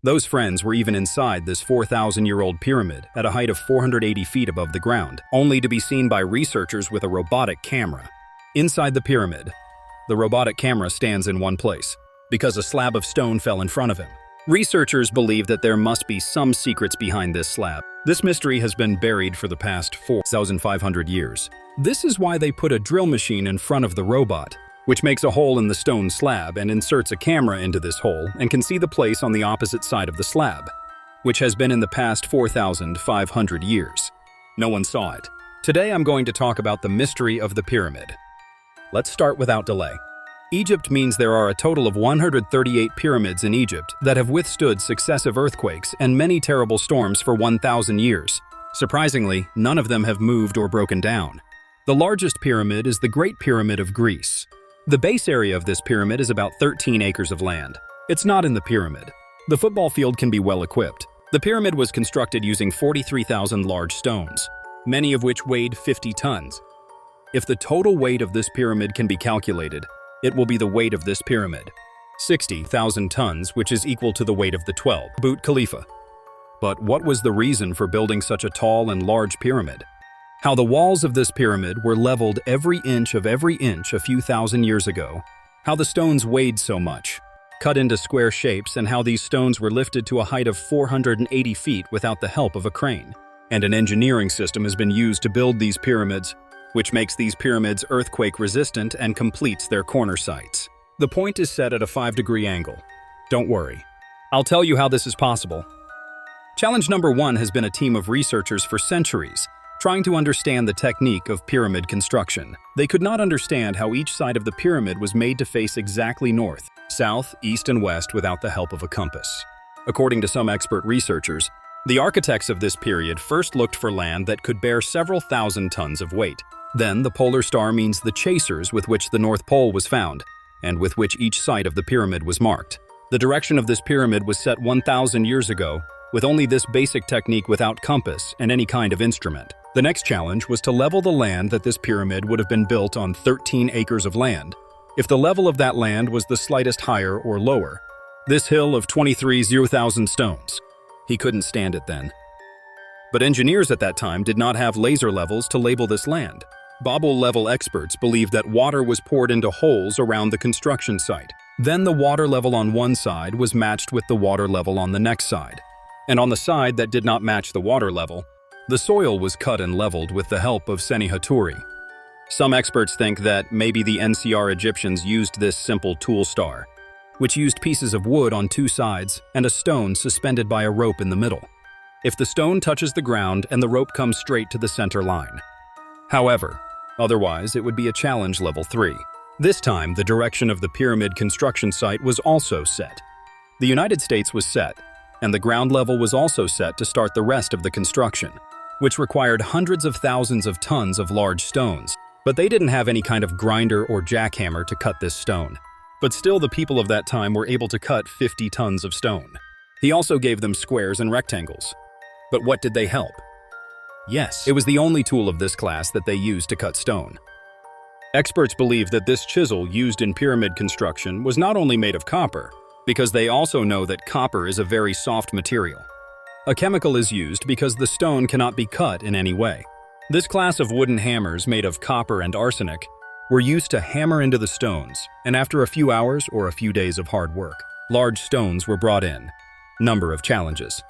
Those friends were even inside this 4,000-year-old pyramid at a height of 480 feet above the ground, only to be seen by researchers with a robotic camera. Inside the pyramid, the robotic camera stands in one place, because a slab of stone fell in front of him. Researchers believe that there must be some secrets behind this slab. This mystery has been buried for the past 4,500 years. This is why they put a drill machine in front of the robot, which makes a hole in the stone slab and inserts a camera into this hole and can see the place on the opposite side of the slab, which has been in the past 4,500 years. No one saw it. Today I'm going to talk about the mystery of the pyramid. Let's start without delay. Egypt means there are a total of 138 pyramids in Egypt that have withstood successive earthquakes and many terrible storms for 1,000 years. Surprisingly, none of them have moved or broken down. The largest pyramid is the Great Pyramid of Greece. The base area of this pyramid is about 13 acres of land. It's not in the pyramid. The football field can be well equipped. The pyramid was constructed using 43,000 large stones, many of which weighed 50 tons. If the total weight of this pyramid can be calculated, it will be the weight of this pyramid, 60,000 tons, which is equal to the weight of the 12 Burj Khalifa. But what was the reason for building such a tall and large pyramid? How the walls of this pyramid were leveled every inch a few thousand years ago, how the stones weighed so much, cut into square shapes, and how these stones were lifted to a height of 480 feet without the help of a crane. And an engineering system has been used to build these pyramids, which makes these pyramids earthquake-resistant and completes their corner sites. The point is set at a 5-degree angle. Don't worry. I'll tell you how this is possible. Challenge number 1 has been a team of researchers for centuries, trying to understand the technique of pyramid construction. They could not understand how each side of the pyramid was made to face exactly north, south, east, and west without the help of a compass. According to some expert researchers, the architects of this period first looked for land that could bear several thousand tons of weight. Then, the polar star means the chasers with which the North Pole was found, and with which each side of the pyramid was marked. The direction of this pyramid was set 1,000 years ago, with only this basic technique without compass and any kind of instrument. The next challenge was to level the land that this pyramid would have been built on 13 acres of land. If the level of that land was the slightest higher or lower, this hill of 23,000 stones, he couldn't stand it then. But engineers at that time did not have laser levels to label this land. Bobble level experts believed that water was poured into holes around the construction site. Then the water level on one side was matched with the water level on the next side. And on the side that did not match the water level, the soil was cut and leveled with the help of Seni Haturi. Some experts think that maybe the NCR Egyptians used this simple tool star, which used pieces of wood on two sides and a stone suspended by a rope in the middle. If the stone touches the ground and the rope comes straight to the center line. However, otherwise it would be a challenge level 3. This time, the direction of the pyramid construction site was also set. The United States was set, and the ground level was also set to start the rest of the construction, which required hundreds of thousands of tons of large stones. But they didn't have any kind of grinder or jackhammer to cut this stone. But still, the people of that time were able to cut 50 tons of stone. He also gave them squares and rectangles. But what did they help? Yes, it was the only tool of this class that they used to cut stone. Experts believe that this chisel used in pyramid construction was not only made of copper, because they also know that copper is a very soft material. A chemical is used because the stone cannot be cut in any way. This class of wooden hammers made of copper and arsenic were used to hammer into the stones, and after a few hours or a few days of hard work, large stones were brought in. Number of challenges.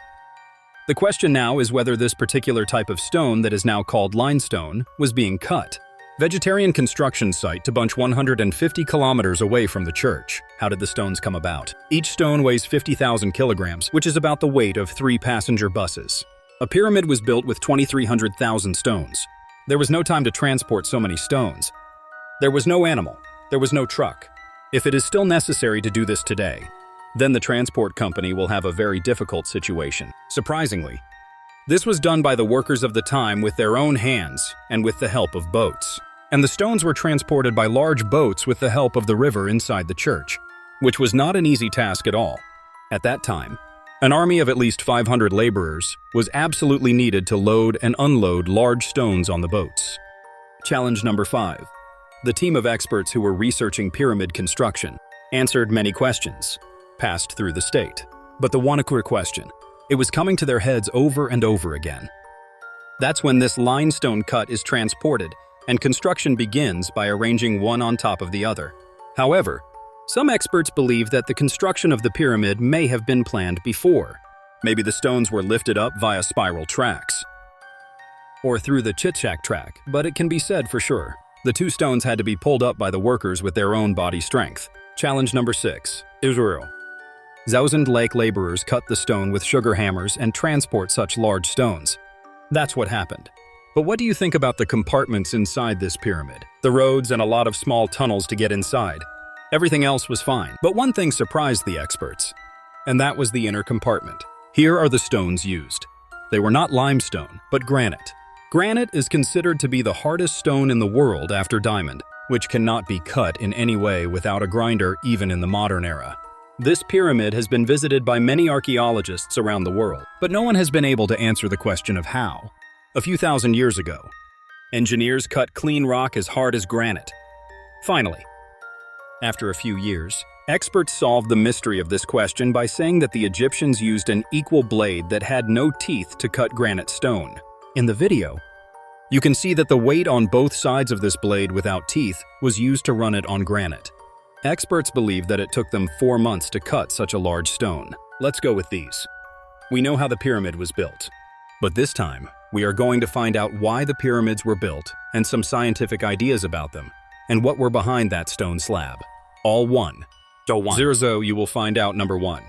The question now is whether this particular type of stone that is now called limestone was being cut. Vegetarian construction site to bunch 150 kilometers away from the church. How did the stones come about? Each stone weighs 50,000 kilograms, which is about the weight of 3 passenger buses. A pyramid was built with 2,300,000 stones. There was no time to transport so many stones. There was no animal. There was no truck. If it is still necessary to do this today, then the transport company will have a very difficult situation. Surprisingly, this was done by the workers of the time with their own hands and with the help of boats. And the stones were transported by large boats with the help of the river inside the church, which was not an easy task at all. At that time, an army of at least 500 laborers was absolutely needed to load and unload large stones on the boats. Challenge number 5. The team of experts who were researching pyramid construction answered many questions, passed through the state. But the one quick question, it was coming to their heads over and over again. That's when this limestone cut is transported and construction begins by arranging one on top of the other. However, some experts believe that the construction of the pyramid may have been planned before. Maybe the stones were lifted up via spiral tracks or through the chit-chack track, but it can be said for sure. The two stones had to be pulled up by the workers with their own body strength. Challenge number 6, Israel. Thousand Lake laborers cut the stone with sugar hammers and transport such large stones. That's what happened. But what do you think about the compartments inside this pyramid? The roads and a lot of small tunnels to get inside. Everything else was fine, but one thing surprised the experts, and that was the inner compartment. Here are the stones used. They were not limestone, but granite. Granite is considered to be the hardest stone in the world after diamond, which cannot be cut in any way without a grinder even in the modern era. This pyramid has been visited by many archaeologists around the world, but no one has been able to answer the question of how. A few thousand years ago, engineers cut clean rock as hard as granite. Finally, after a few years, experts solved the mystery of this question by saying that the Egyptians used an equal blade that had no teeth to cut granite stone. In the video, you can see that the weight on both sides of this blade without teeth was used to run it on granite. Experts believe that it took them 4 months to cut such a large stone. Let's go with these. We know how the pyramid was built, but this time, we are going to find out why the pyramids were built and some scientific ideas about them, and what were behind that stone slab. All one. Zero, you will find out. Number 1.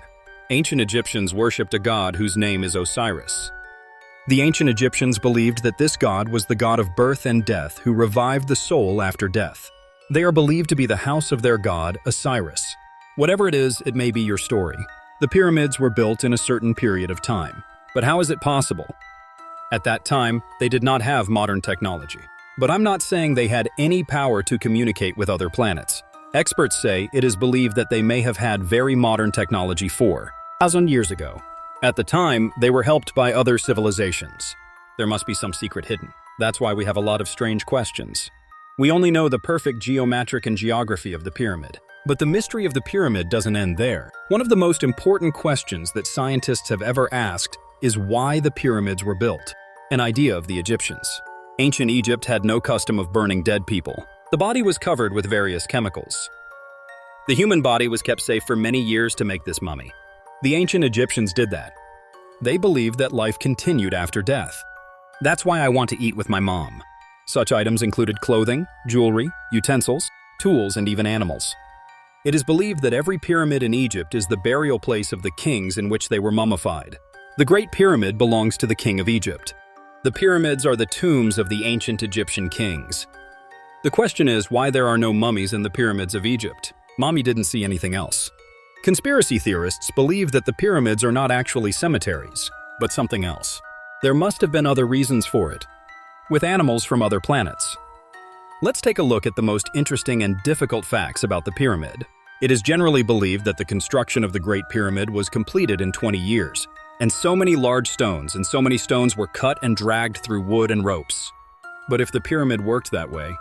Ancient Egyptians worshipped a god whose name is Osiris. The ancient Egyptians believed that this god was the god of birth and death who revived the soul after death. They are believed to be the house of their god, Osiris. Whatever it is, it may be your story. The pyramids were built in a certain period of time. But how is it possible? At that time, they did not have modern technology. But I'm not saying they had any power to communicate with other planets. Experts say it is believed that they may have had very modern technology 4,000 years ago. At the time, they were helped by other civilizations. There must be some secret hidden. That's why we have a lot of strange questions. We only know the perfect geometric and geography of the pyramid. But the mystery of the pyramid doesn't end there. One of the most important questions that scientists have ever asked is why the pyramids were built. An idea of the Egyptians. Ancient Egypt had no custom of burning dead people. The body was covered with various chemicals. The human body was kept safe for many years to make this mummy. The ancient Egyptians did that. They believed that life continued after death. That's why I want to eat with my mom. Such items included clothing, jewelry, utensils, tools, and even animals. It is believed that every pyramid in Egypt is the burial place of the kings in which they were mummified. The Great Pyramid belongs to the King of Egypt. The pyramids are the tombs of the ancient Egyptian kings. The question is why there are no mummies in the pyramids of Egypt. Mommy didn't see anything else. Conspiracy theorists believe that the pyramids are not actually cemeteries, but something else. There must have been other reasons for it, with animals from other planets. Let's take a look at the most interesting and difficult facts about the pyramid. It is generally believed that the construction of the Great Pyramid was completed in 20 years, and so many large stones and so many stones were cut and dragged through wood and ropes. But if the pyramid worked that way,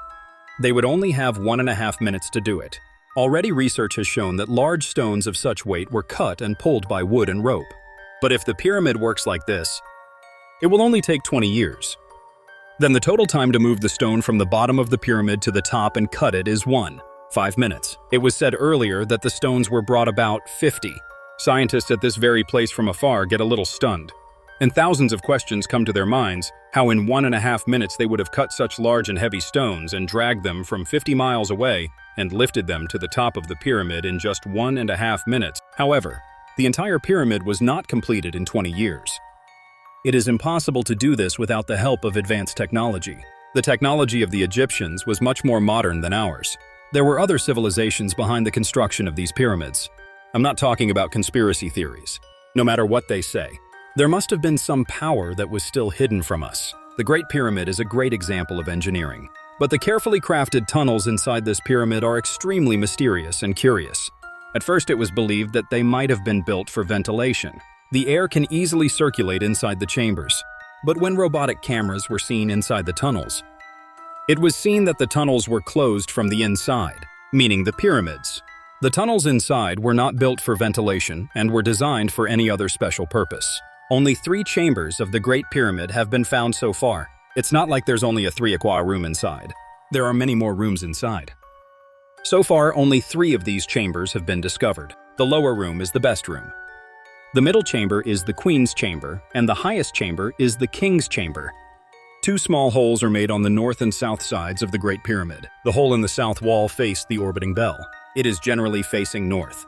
they would only have 1.5 minutes to do it. Already research has shown that large stones of such weight were cut and pulled by wood and rope. But if the pyramid works like this, it will only take 20 years. Then the total time to move the stone from the bottom of the pyramid to the top and cut it is 5 minutes. It was said earlier that the stones were brought about 50. Scientists at this very place from afar get a little stunned, and thousands of questions come to their minds how in 1.5 minutes they would have cut such large and heavy stones and dragged them from 50 miles away and lifted them to the top of the pyramid in just 1.5 minutes. However, the entire pyramid was not completed in 20 years. It is impossible to do this without the help of advanced technology. The technology of the Egyptians was much more modern than ours. There were other civilizations behind the construction of these pyramids. I'm not talking about conspiracy theories. No matter what they say, there must have been some power that was still hidden from us. The Great Pyramid is a great example of engineering. But the carefully crafted tunnels inside this pyramid are extremely mysterious and curious. At first it was believed that they might have been built for ventilation. The air can easily circulate inside the chambers. But when robotic cameras were seen inside the tunnels, it was seen that the tunnels were closed from the inside, meaning the pyramids The tunnels inside were not built for ventilation and were designed for any other special purpose. Only 3 chambers of the Great Pyramid have been found so far. It's not like there's only a 3-aqua room inside. There are many more rooms inside. So far, only 3 of these chambers have been discovered. The lower room is the best room. The middle chamber is the Queen's chamber, and the highest chamber is the King's chamber. 2 small holes are made on the north and south sides of the Great Pyramid. The hole in the south wall faced the orbiting bell. It is generally facing north.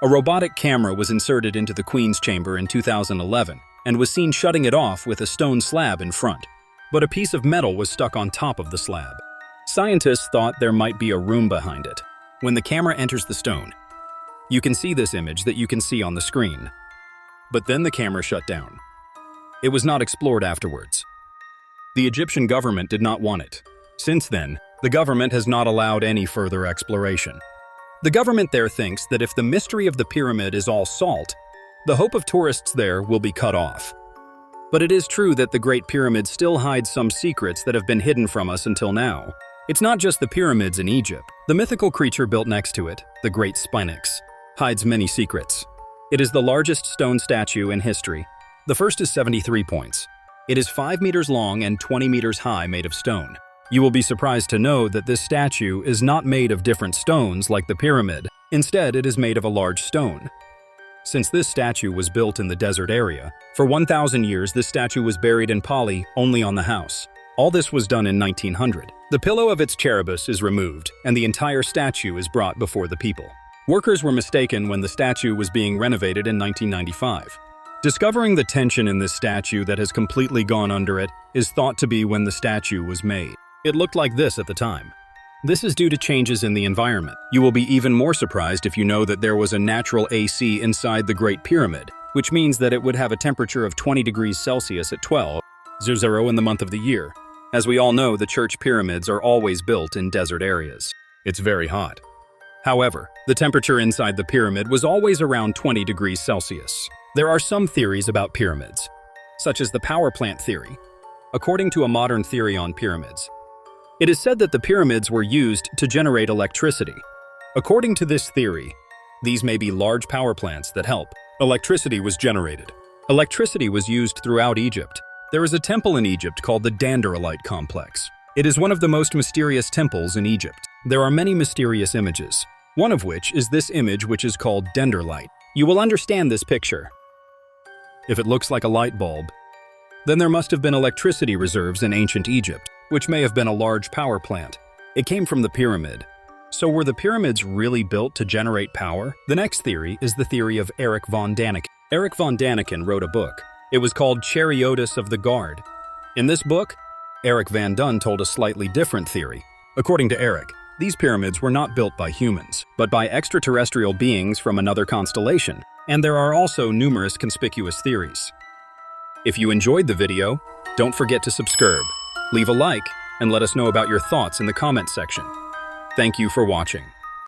A robotic camera was inserted into the Queen's chamber in 2011 and was seen shutting it off with a stone slab in front, but a piece of metal was stuck on top of the slab. Scientists thought there might be a room behind it. When the camera enters the stone, you can see this image that you can see on the screen. But then the camera shut down. It was not explored afterwards. The Egyptian government did not want it. Since then, the government has not allowed any further exploration. The government there thinks that if the mystery of the pyramid is all salt, the hope of tourists there will be cut off. But it is true that the Great Pyramid still hides some secrets that have been hidden from us until now. It's not just the pyramids in Egypt. The mythical creature built next to it, the Great Sphinx, hides many secrets. It is the largest stone statue in history. The first is 73 points. It is 5 meters long and 20 meters high, made of stone. You will be surprised to know that this statue is not made of different stones like the pyramid. Instead, it is made of a large stone. Since this statue was built in the desert area, for 1,000 years this statue was buried in Pali, only on the house. All this was done in 1900. The pillow of its cherubus is removed, and the entire statue is brought before the people. Workers were mistaken when the statue was being renovated in 1995. Discovering the tension in this statue that has completely gone under it is thought to be when the statue was made. It looked like this at the time. This is due to changes in the environment. You will be even more surprised if you know that there was a natural AC inside the Great Pyramid, which means that it would have a temperature of 20 degrees Celsius at 12:00 in the month of the year. As we all know, the church pyramids are always built in desert areas. It's very hot. However, the temperature inside the pyramid was always around 20 degrees Celsius. There are some theories about pyramids, such as the power plant theory. According to a modern theory on pyramids, it is said that the pyramids were used to generate electricity. According to this theory, these may be large power plants that help. Electricity was generated. Electricity was used throughout Egypt. There is a temple in Egypt called the Dendrolite Complex. It is one of the most mysterious temples in Egypt. There are many mysterious images, one of which is this image, which is called Dendrolite. You will understand this picture. If it looks like a light bulb, then there must have been electricity reserves in ancient Egypt, which may have been a large power plant. It came from the pyramid. So were the pyramids really built to generate power? The next theory is the theory of Erich von Däniken. Erich von Däniken wrote a book. It was called Chariotis of the Guard. In this book, Erich van Dun told a slightly different theory. According to Erich, these pyramids were not built by humans, but by extraterrestrial beings from another constellation, and there are also numerous conspicuous theories. If you enjoyed the video, don't forget to subscribe, leave a like, and let us know about your thoughts in the comment section. Thank you for watching.